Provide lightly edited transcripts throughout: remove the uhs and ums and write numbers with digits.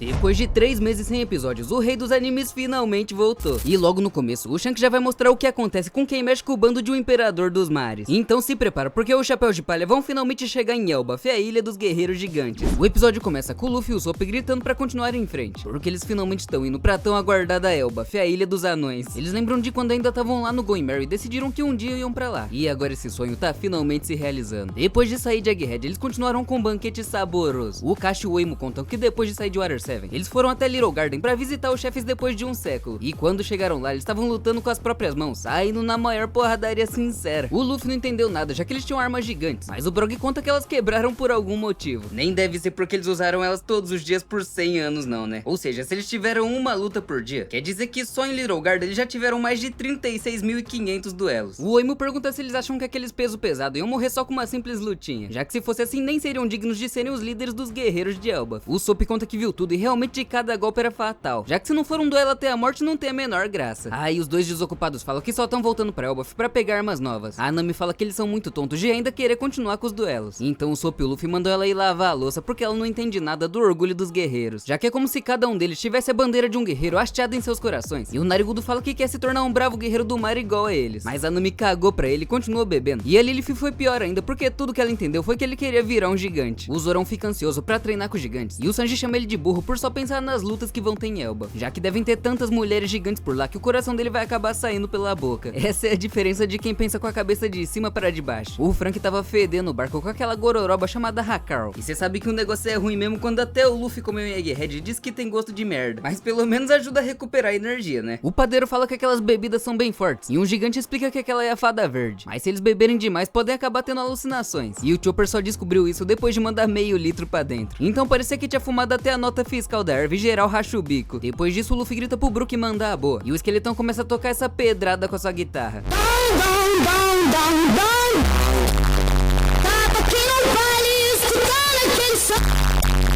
Depois de 3 meses sem episódios, o rei dos animes finalmente voltou. E logo no começo, o Shanks já vai mostrar o que acontece com quem mexe com o bando de um imperador dos mares. Então se prepara, porque os Chapéus de Palha vão finalmente chegar em Elbaf, a ilha dos guerreiros gigantes. O episódio começa com o Luffy e o Usopp gritando pra continuar em frente, porque eles finalmente estão indo pra tão aguardada Elbaf, a ilha dos anões. Eles lembram de quando ainda estavam lá no Going Merry e decidiram que um dia iam pra lá. E agora esse sonho tá finalmente se realizando. Depois de sair de Egghead, eles continuaram com um banquete saboroso. O Kashi e o Emo contam que depois de sair de Water 7, eles foram até Little Garden pra visitar os chefes depois de um século. E quando chegaram lá, eles estavam lutando com as próprias mãos, saindo na maior porradaria sincera. O Luffy não entendeu nada, já que eles tinham armas gigantes, mas o Brog conta que elas quebraram por algum motivo. Nem deve ser porque eles usaram elas todos os dias por 100 anos não, né? Ou seja, se eles tiveram uma luta por dia, quer dizer que só em Little Garden eles já tiveram mais de 36.500 duelos. O Emo pergunta se eles acham que aqueles peso pesado iam morrer só com uma simples lutinha, já que se fosse assim nem seriam dignos de serem os líderes dos guerreiros de Elbaf. O Usopp conta que viu tudo e realmente de cada golpe era fatal, já que se não for um duelo até a morte não tem a menor graça. E os dois desocupados falam que só estão voltando pra Elbaf pra pegar armas novas. A Nami fala que eles são muito tontos de ainda querer continuar com os duelos. Então o Usopp e o Luffy mandou ela ir lavar a louça porque ela não entende nada do orgulho dos guerreiros, já que é como se cada um deles tivesse a bandeira de um guerreiro hasteada em seus corações. E o Narigudo fala que quer se tornar um bravo guerreiro do mar igual a eles, mas a Nami cagou pra ele e continuou bebendo. E a Lilith foi pior ainda, porque tudo que ela entendeu foi que ele queria virar um gigante. O Zorão fica ansioso pra treinar com os gigantes, e o Sanji chama ele de burro por só pensar nas lutas que vão ter em Elbaf, já que devem ter tantas mulheres gigantes por lá que o coração dele vai acabar saindo pela boca. Essa é a diferença de quem pensa com a cabeça de cima para de baixo. O Frank tava fedendo o barco com aquela gororoba chamada Hakaro, e cê sabe que o negócio é ruim mesmo quando até o Luffy comeu em Egghead e diz que tem gosto de merda, mas pelo menos ajuda a recuperar a energia, né? O padeiro fala que aquelas bebidas são bem fortes, e um gigante explica que aquela é a fada verde, mas se eles beberem demais podem acabar tendo alucinações, e o Chopper só descobriu isso depois de mandar meio litro pra dentro. Então parecia que tinha fumado até a nota fiscal da erva e geral racha o bico. Depois disso o Luffy grita pro Brook mandar a boa, e o esqueletão começa a tocar essa pedrada com a sua guitarra.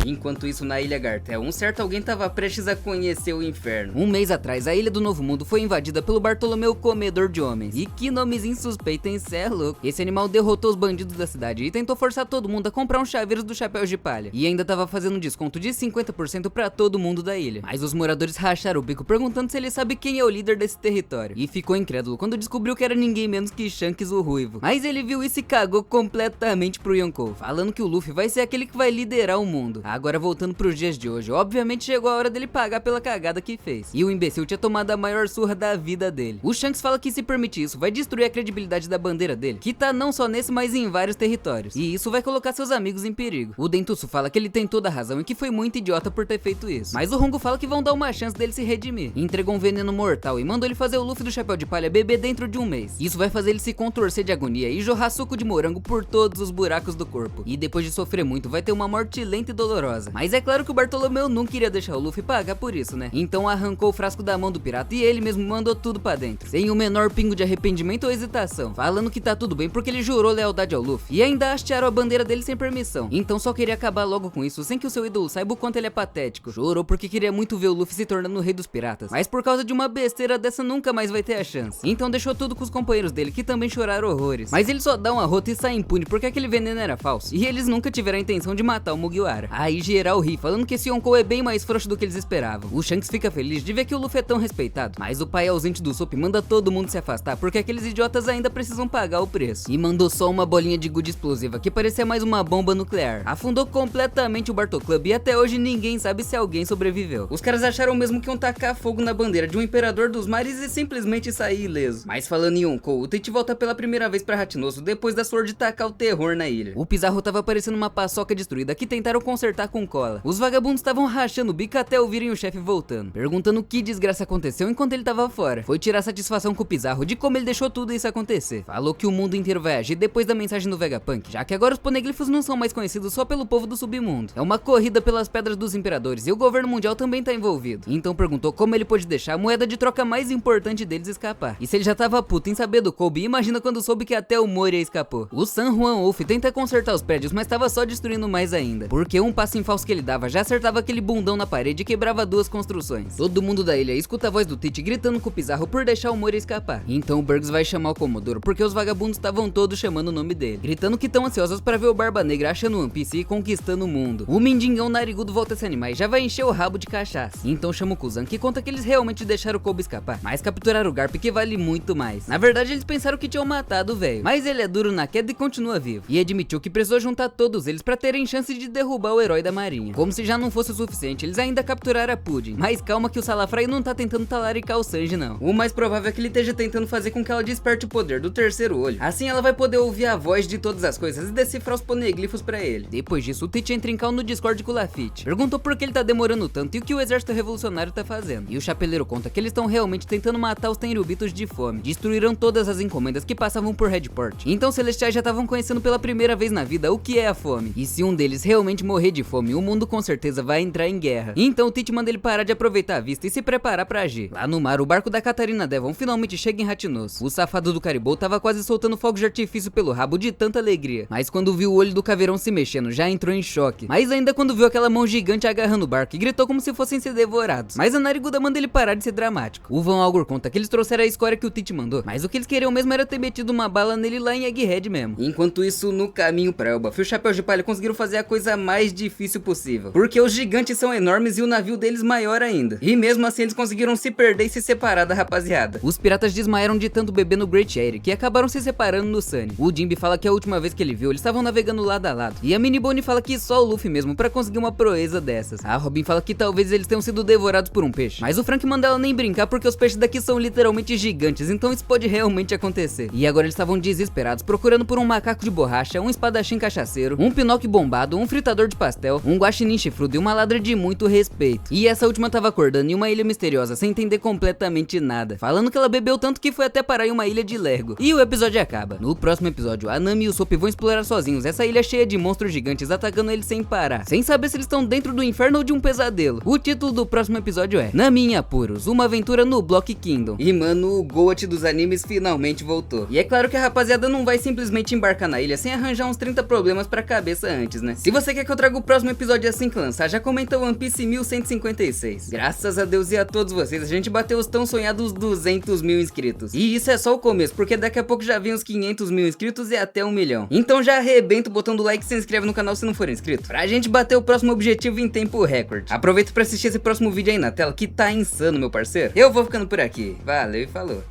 Enquanto isso, na Ilha Gartel, um certo alguém tava prestes a conhecer o inferno. Um mês atrás, a Ilha do Novo Mundo foi invadida pelo Bartolomeu Comedor de Homens. E que nomezinho suspeito, hein? Cê é louco. Esse animal derrotou os bandidos da cidade e tentou forçar todo mundo a comprar uns chaveiros do Chapéus de Palha. E ainda tava fazendo um desconto de 50% pra todo mundo da ilha. Mas os moradores racharam o bico perguntando se ele sabe quem é o líder desse território. E ficou incrédulo quando descobriu que era ninguém menos que Shanks o Ruivo. Mas ele viu isso e cagou completamente pro Yonkou, falando que o Luffy vai ser aquele que vai liderar o mundo. Agora voltando pros dias de hoje, obviamente chegou a hora dele pagar pela cagada que fez. E o imbecil tinha tomado a maior surra da vida dele. O Shanks fala que se permitir isso, vai destruir a credibilidade da bandeira dele, que tá não só nesse, mas em vários territórios. E isso vai colocar seus amigos em perigo. O Dentuço fala que ele tem toda a razão e que foi muito idiota por ter feito isso. Mas o Hongo fala que vão dar uma chance dele se redimir. Entregou um veneno mortal e mandou ele fazer o Luffy do Chapéu de Palha beber dentro de um mês. Isso vai fazer ele se contorcer de agonia e jorrar suco de morango por todos os buracos do corpo. E depois de sofrer muito, vai ter uma morte lenta e dolorosa. Mas é claro que o Bartolomeu não queria deixar o Luffy pagar por isso, né? Então arrancou o frasco da mão do pirata e ele mesmo mandou tudo pra dentro, sem o menor pingo de arrependimento ou hesitação, falando que tá tudo bem porque ele jurou lealdade ao Luffy. E ainda hastearam a bandeira dele sem permissão. Então só queria acabar logo com isso, sem que o seu ídolo saiba o quanto ele é patético. Chorou porque queria muito ver o Luffy se tornando o rei dos piratas, mas por causa de uma besteira dessa nunca mais vai ter a chance. Então deixou tudo com os companheiros dele, que também choraram horrores. Mas ele só dá um arroto e sai impune porque aquele veneno era falso, e eles nunca tiveram a intenção de matar o Mugiwara. Aí geral ri, falando que esse Yonkou é bem mais frouxo do que eles esperavam. O Shanks fica feliz de ver que o Luffy é tão respeitado, mas o pai ausente do Usopp manda todo mundo se afastar porque aqueles idiotas ainda precisam pagar o preço. E mandou só uma bolinha de gude explosiva que parecia mais uma bomba nuclear. Afundou completamente o Bartol Club e até hoje ninguém sabe se alguém sobreviveu. Os caras acharam mesmo que iam tacar fogo na bandeira de um imperador dos mares e simplesmente sair ileso. Mas falando em Yonkou, o Tite volta pela primeira vez pra Ratinoso depois da Sword tacar o terror na ilha. O Pizarro tava parecendo uma paçoca destruída que tentaram consertar com cola. Os vagabundos estavam rachando o bico até ouvirem o chefe voltando, perguntando que desgraça aconteceu enquanto ele tava fora. Foi tirar satisfação com o Pizarro de como ele deixou tudo isso acontecer. Falou que o mundo inteiro vai agir depois da mensagem do Vegapunk, já que agora os Poneglyphs não são mais conhecidos só pelo povo do submundo. É uma corrida pelas pedras dos imperadores e o governo mundial também tá envolvido. Então perguntou como ele pôde deixar a moeda de troca mais importante deles escapar. E se ele já tava puto em saber do Kobe, imagina quando soube que até o Moria escapou. O San Juan Wolf tenta consertar os prédios, mas tava só destruindo mais ainda, porque um passinho falso que ele dava já acertava aquele bundão na parede e quebrava 2 construções. Todo mundo da ilha escuta a voz do Tite gritando com o Pizarro por deixar o Moria escapar. Então o Burgs vai chamar o Comodoro porque os vagabundos estavam todos chamando o nome dele, gritando que tão ansiosos para ver o Barba Negra achando One Piece e conquistando o mundo. O mendigão narigudo volta a se animar e já vai encher o rabo de cachaça. Então chama o Kuzan, que conta que eles realmente deixaram o Kobe escapar, mas capturaram o Garp, que vale muito mais. Na verdade eles pensaram que tinham matado o velho, mas ele é duro na queda e continua vivo, e admitiu que precisou juntar todos eles pra terem chance de derrubar o herói da marinha. Como se já não fosse o suficiente, eles ainda capturaram a Pudding, mas calma que o Salafray não tá tentando talaricar o Sanji não. O mais provável é que ele esteja tentando fazer com que ela desperte o poder do terceiro olho, assim ela vai poder ouvir a voz de todas as coisas e decifrar os poneglifos pra ele. Depois disso o Tite entra em cal no Discord com o Lafitte, perguntou por que ele tá demorando tanto e o que o exército revolucionário tá fazendo, e o Chapeleiro conta que eles estão realmente tentando matar os Tenryubitos de fome, destruíram todas as encomendas que passavam por Redport. Então os Celestiais já estavam conhecendo pela primeira vez na vida o que é a fome, e se um deles realmente morrer de fome, o mundo com certeza vai entrar em guerra. Então o Tite manda ele parar de aproveitar a vista e se preparar pra agir. Lá no mar, o barco da Catarina Devon finalmente chega em Ratinoso. O safado do Caribou tava quase soltando fogos de artifício pelo rabo de tanta alegria, mas quando viu o olho do caveirão se mexendo, já entrou em choque. Mas ainda quando viu aquela mão gigante agarrando o barco e gritou como se fossem ser devorados. Mas a nariguda manda ele parar de ser dramático. O Van Algor conta que eles trouxeram a escória que o Tite mandou, mas o que eles queriam mesmo era ter metido uma bala nele lá em Egghead mesmo. Enquanto isso, no caminho pra Elbaf, os Chapéus de Palha conseguiram fazer a coisa mais difícil possível, porque os gigantes são enormes e o navio deles maior ainda. E mesmo assim eles conseguiram se perder e se separar da rapaziada. Os piratas desmaiaram de tanto beber no Great Eyrie, que acabaram se separando no Sunny. O Jinbe fala que a última vez que ele viu, eles estavam navegando lado a lado. E a Minibone fala que só o Luffy mesmo pra conseguir uma proeza dessas. A Robin fala que talvez eles tenham sido devorados por um peixe, mas o Frank manda ela nem brincar porque os peixes daqui são literalmente gigantes, então isso pode realmente acontecer. E agora eles estavam desesperados, procurando por um macaco de borracha, um espadachim cachaceiro, um Pinóquio bombado, um fritador de pastel, um guaxinim chifrudo e uma ladra de muito respeito. E essa última tava acordando em uma ilha misteriosa sem entender completamente nada, falando que ela bebeu tanto que foi até parar em uma ilha de Lergo. E o episódio acaba. No próximo episódio, a Nami e o Sop vão explorar sozinhos essa ilha cheia de monstros gigantes atacando eles sem parar, sem saber se eles estão dentro do inferno ou de um pesadelo. O título do próximo episódio é Nami em Apuros, uma aventura no Block Kingdom. E mano, o Goat dos animes finalmente voltou. E é claro que a rapaziada não vai simplesmente embarcar na ilha sem arranjar uns 30 problemas pra cabeça antes, né? Se você quer que eu traga o próximo episódio assim que lançar, já comenta o One Piece 1156. Graças a Deus e a todos vocês, a gente bateu os tão sonhados 200 mil inscritos. E isso é só o começo, porque daqui a pouco já vem os 500 mil inscritos e até 1 milhão. Então já arrebenta o botão do like e se inscreve no canal se não for inscrito, pra gente bater o próximo objetivo em tempo recorde. Aproveita pra assistir esse próximo vídeo aí na tela, que tá insano, meu parceiro. Eu vou ficando por aqui. Valeu e falou.